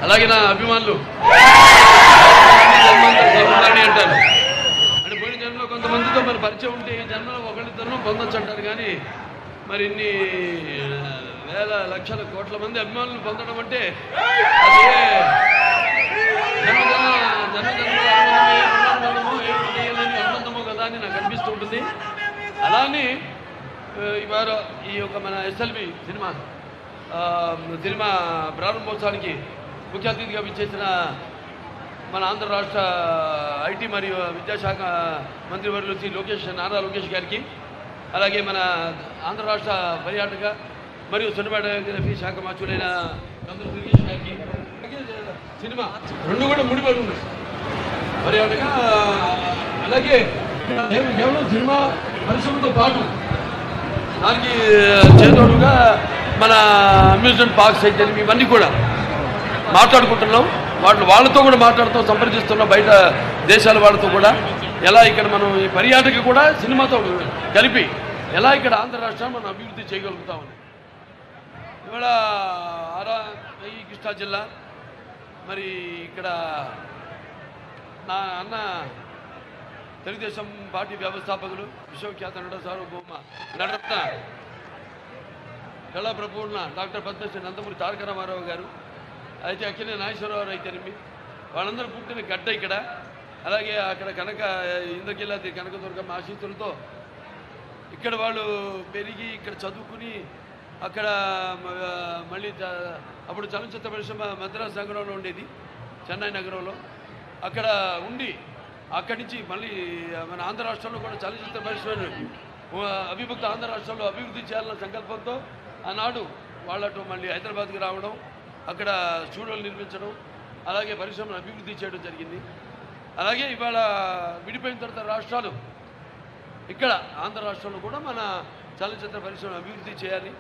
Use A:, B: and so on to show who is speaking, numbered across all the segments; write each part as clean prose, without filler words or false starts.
A: అలాగే నా అభిమానులు అంటారు అంటే పోయిన జన్మలో కొంతమందితో మరి పరిచయం ఉంటే ఈ జన్మలో ఒకరిద్దరు పొందొచ్చు అంటారు. కానీ మరి ఇన్ని వేల లక్షల కోట్ల మంది అభిమానులు పొందడం అంటే అది అనుబంధమో కదా అని నాకు అనిపిస్తూ ఉంటుంది. అలానే ఇవాళ ఈ యొక్క మన ఎస్ఎల్బి సినిమా ప్రారంభోత్సవానికి ముఖ్య అతిథిగా విచ్చేసిన మన ఆంధ్ర రాష్ట్ర ఐటీ మరియు విద్యాశాఖ మంత్రివర్యులు శ్రీ నారా లోకేష్ గారికి, అలాగే మన ఆంధ్ర రాష్ట్ర పర్యాటక మరియు సినిమాటోగ్రఫీ శాఖ మంత్రులైన కందుల దుర్గేష్ గారికి, సినిమా రెండు కూడా ముడిపడి ఉన్నాయి. పర్యాటక అలాగే కేవలం సినిమా పరిశ్రమతో పాటు దానికి చేదోడుగా మన అమ్యూజ్మెంట్ పార్క్స్ అయితే ఇవన్నీ కూడా మాట్లాడుకుంటున్నాం. వాళ్ళతో కూడా మాట్లాడుతూ సంప్రదిస్తున్నాం, బయట దేశాల వాళ్ళతో కూడా ఎలా ఇక్కడ మనం ఈ పర్యాటక కూడా సినిమాతో కలిపి ఎలా ఇక్కడ ఆంధ్ర రాష్ట్రాన్ని మనం అభివృద్ధి చేయగలుగుతామని. ఇవాళ ఈ కృష్ణా జిల్లా మరి ఇక్కడ నా అన్న తెలుగుదేశం పార్టీ వ్యవస్థాపకులు విశ్వఖ్యాత నట సార్వభౌమ నటరత్న కళా ప్రపూర్ణ డాక్టర్ పద్మశ్రీ నందమూరి తారక రామారావు గారు, అయితే అక్కినే నాగేశ్వరరావు అయితేనేమి వాళ్ళందరూ పుట్టిన గడ్డ ఇక్కడ. అలాగే అక్కడ ఇంద్రకీలాద్రి కనకదుర్గమ్మ ఆశీస్సులతో ఇక్కడ వాళ్ళు పెరిగి ఇక్కడ చదువుకుని అక్కడ మళ్ళీ అప్పుడు చలనచిత్ర పరిశ్రమ మద్రాసు నగరంలో ఉండేది, చెన్నై నగరంలో. అక్కడ ఉండి అక్కడి నుంచి మళ్ళీ మన ఆంధ్ర రాష్ట్రంలో కూడా చలనచిత్ర పరిశ్రమ అవిభక్త ఆంధ్ర రాష్ట్రంలో అభివృద్ధి చేయాలన్న సంకల్పంతో ఆనాడు వాళ్ళతో మళ్ళీ హైదరాబాద్కి రావడం, అక్కడ స్టూడియోలు నిర్మించడం, అలాగే పరిశ్రమను అభివృద్ధి చేయడం జరిగింది. అలాగే ఇవాళ విడిపోయిన తర్వాత రాష్ట్రాలు ఇక్కడ ఆంధ్ర రాష్ట్రంలో కూడా మన చలనచిత్ర పరిశ్రమను అభివృద్ధి చేయాలి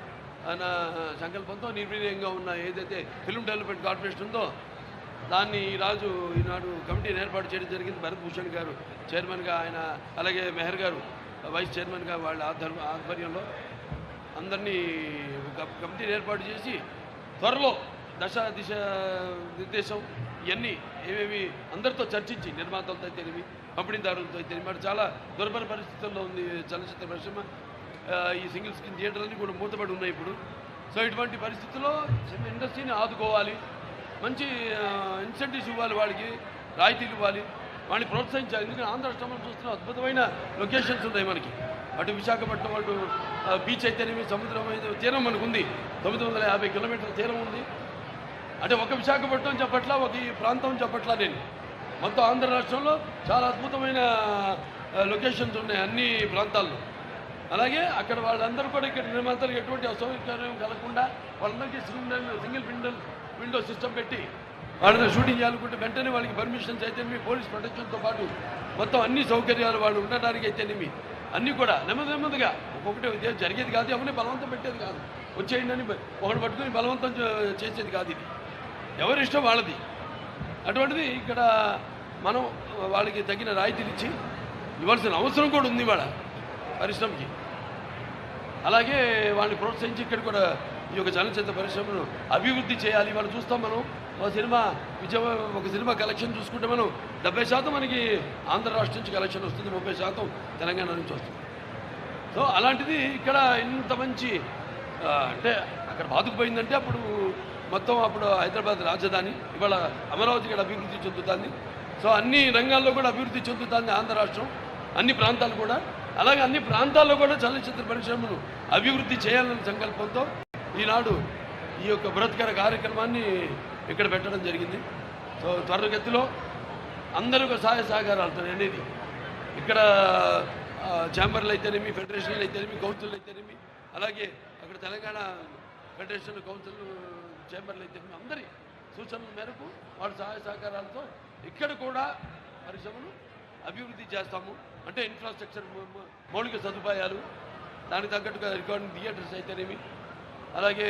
A: అన్న సంకల్పంతో నిర్వీర్యంగా ఉన్న ఏదైతే ఫిల్మ్ డెవలప్మెంట్ కార్పొరేషన్ ఉందో దాన్ని ఈనాడు కమిటీని ఏర్పాటు చేయడం జరిగింది. భరత్ భూషణ్ గారు చైర్మన్గా, ఆయన అలాగే మెహర్ గారు వైస్ చైర్మన్గా వాళ్ళ ఆధ్వర్యంలో అందరినీ కమిటీని ఏర్పాటు చేసి త్వరలో దిశ నిర్దేశం ఇవన్నీ ఏవేవి అందరితో చర్చించి నిర్మాతలతో అయితేనేమి పంపిణీదారులతో అయితేనేమి చాలా దుర్భర పరిస్థితుల్లో ఉంది చలనచిత్ర పరిశ్రమ. ఈ సింగిల్ స్క్రీన్ థియేటర్లన్నీ కూడా మూతపడి ఉన్నాయి ఇప్పుడు. సో ఇటువంటి పరిస్థితుల్లో ఇండస్ట్రీని ఆదుకోవాలి, మంచి ఇన్సెంటివ్స్ ఇవ్వాలి, వాళ్ళకి రాయితీలు ఇవ్వాలి, వాళ్ళని ప్రోత్సహించాలి. ఎందుకంటే ఆంధ్ర రాష్ట్రంలో చూస్తున్న అద్భుతమైన లొకేషన్స్ ఉన్నాయి మనకి. అటు విశాఖపట్నం, అటు బీచ్ అయితేనేమి, సముద్రం అయితే తీరం మనకు ఉంది, 950 కిలోమీటర్ల తీరం ఉంది. అంటే ఒక విశాఖపట్నం చెప్పట్లా, ఒక ఈ ప్రాంతం చెప్పట్లా నేను, మొత్తం ఆంధ్ర రాష్ట్రంలో చాలా అద్భుతమైన లొకేషన్స్ ఉన్నాయి అన్ని ప్రాంతాల్లో. అలాగే అక్కడ వాళ్ళందరూ కూడా ఇక్కడ నిర్మాతలకు ఎటువంటి అసౌకర్యం కలగకుండా వాళ్ళందరికీ సింగిల్ విండో సిస్టమ్ పెట్టి వాళ్ళని షూటింగ్ చేయాలనుకుంటే వెంటనే వాళ్ళకి పర్మిషన్స్ అయితేనేమి, పోలీస్ ప్రొటెక్షన్తో పాటు మొత్తం అన్ని సౌకర్యాలు వాళ్ళు ఉండడానికి అయితేనేమి అన్నీ కూడా నెమ్మదిగా ఒక్కొక్కటి జరిగేది కాదు, ఎవరిని బలవంతం పెట్టేది కాదు, వచ్చేయండి అని ఒకటి పట్టుకుని బలవంతం చేసేది కాదు. ఇది ఎవరి ఇష్టం వాళ్ళది. అటువంటిది ఇక్కడ మనం వాళ్ళకి తగిన రాయితీలు ఇచ్చి ఇవ్వాల్సిన అవసరం కూడా ఉంది వాళ్ళ పరిశ్రమకి. అలాగే వాళ్ళని ప్రోత్సహించి ఇక్కడ కూడా ఈ యొక్క చలనచిత్ర పరిశ్రమను అభివృద్ధి చేయాలి. వాళ్ళు చూస్తాం మనం ఒక సినిమా కలెక్షన్ చూసుకుంటే మనం 70% మనకి ఆంధ్ర రాష్ట్రం నుంచి కలెక్షన్ వస్తుంది, 30% తెలంగాణ నుంచి వస్తుంది. సో అలాంటిది ఇక్కడ ఇంత మంచి అంటే అక్కడ బాదుకుపోయిందంటే అప్పుడు హైదరాబాద్ రాజధాని, ఇవాళ అమరావతి ఇక్కడ అభివృద్ధి చెందుతుంది. సో అన్ని రంగాల్లో కూడా అభివృద్ధి చెందుతుంది ఆంధ్ర రాష్ట్రం, అన్ని ప్రాంతాలు కూడా. అలాగే అన్ని ప్రాంతాల్లో కూడా చలనచిత్ర పరిశ్రమను అభివృద్ధి చేయాలనే సంకల్పంతో ఈనాడు ఈ యొక్క బృహత్కర కార్యక్రమాన్ని ఇక్కడ పెట్టడం జరిగింది. సో త్వరగతిలో అందరూ సహాయ సహకారాలతో అనేది ఇక్కడ ఛాంబర్లు అయితేనేమి, ఫెడరేషన్లు అయితేనేమి, కౌన్సిల్ అయితేనేమి, అలాగే అక్కడ తెలంగాణ ఫెడరేషన్ కౌన్సిల్ ఛాంబర్లు అయితేనేమి అందరి సూచనల మేరకు వాళ్ళ సహాయ సహకారాలతో ఇక్కడ కూడా పరిశ్రమను అభివృద్ధి చేస్తాము. అంటే ఇన్ఫ్రాస్ట్రక్చర్, మౌలిక సదుపాయాలు, దానికి తగ్గట్టుగా రికార్డింగ్ థియేటర్స్ అయితేనేమి, అలాగే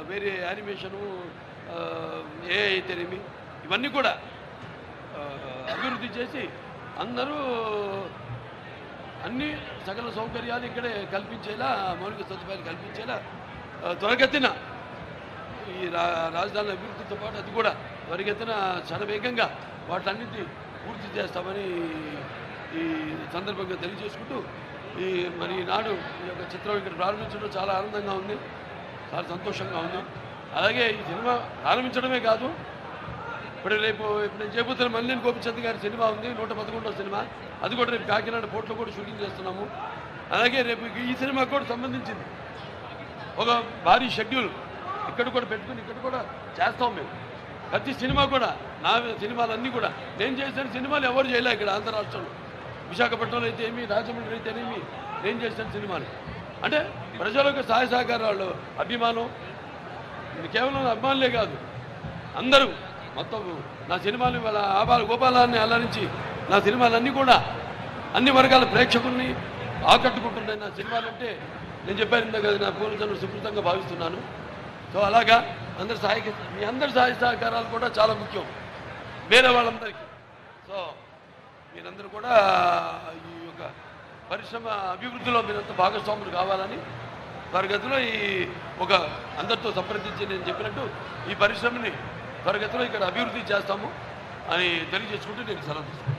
A: వేరే యానిమేషను, ఏ అయితేనేమి ఇవన్నీ కూడా అభివృద్ధి చేసి అందరూ అన్ని సకల సౌకర్యాలు ఇక్కడే కల్పించేలా, మౌలిక సదుపాయాలు కల్పించేలా త్వరగతిన ఈ రాజధాని అభివృద్ధితో పాటు అది కూడా త్వరిగతిన శరవేగంగా వాటన్నిటి పూర్తి చేస్తామని ఈ సందర్భంగా తెలియజేసుకుంటూ మరి ఈనాడు ఈ యొక్క చిత్రం ఇక్కడ ప్రారంభించడం చాలా ఆనందంగా ఉంది, చాలా సంతోషంగా ఉంది. అలాగే ఈ సినిమా ప్రారంభించడమే కాదు, ఇప్పుడు నేను చేయబోతున్న మల్లేని గోపిచంద్ గారి సినిమా ఉంది, 111వ సినిమా. అది కూడా రేపు కాకినాడ పోర్ట్లో కూడా షూటింగ్ చేస్తున్నాము. అలాగే రేపు ఈ సినిమాకు కూడా సంబంధించింది ఒక భారీ షెడ్యూల్ ఇక్కడ కూడా పెట్టుకుని ఇక్కడ కూడా చేస్తాం మేము. ప్రతి సినిమా కూడా నా సినిమాలన్నీ కూడా నేను చేసిన సినిమాలు ఎవరు చేయలే ఇక్కడ ఆంధ్ర రాష్ట్రంలో. విశాఖపట్నంలో అయితే ఏమి, రాజమండ్రి అయితేనేమి నేను చేసిన సినిమాలు అంటే ప్రజలకు సహాయ సహకారాలు, అభిమానం, కేవలం అభిమానులే కాదు అందరూ మొత్తం నా సినిమాలు వాళ్ళ ఆబాల గోపాలాన్ని అలరించి నా సినిమాలన్నీ కూడా అన్ని వర్గాల ప్రేక్షకుల్ని ఆకట్టుకుంటున్నాయి. నా సినిమాలంటే నేను చెప్పాను ఇందాక నా పూర్వజన్మ సుకృతంగా భావిస్తున్నాను. సో అలాగా మీ అందరి సహాయ సహకారాలు కూడా చాలా ముఖ్యం వేరే వాళ్ళందరికీ. సో మీరందరూ కూడా ఈ యొక్క పరిశ్రమ అభివృద్ధిలో మీరంతా భాగస్వాములు కావాలని త్వరగతిలో ఒక అందరితో సంప్రదించి నేను చెప్పినట్టు ఈ పరిశ్రమని త్వరగతిలో ఇక్కడ అభివృద్ధి చేస్తాము అని తెలియజేసుకుంటూ నేను సెలవు తీసుకుంటాను.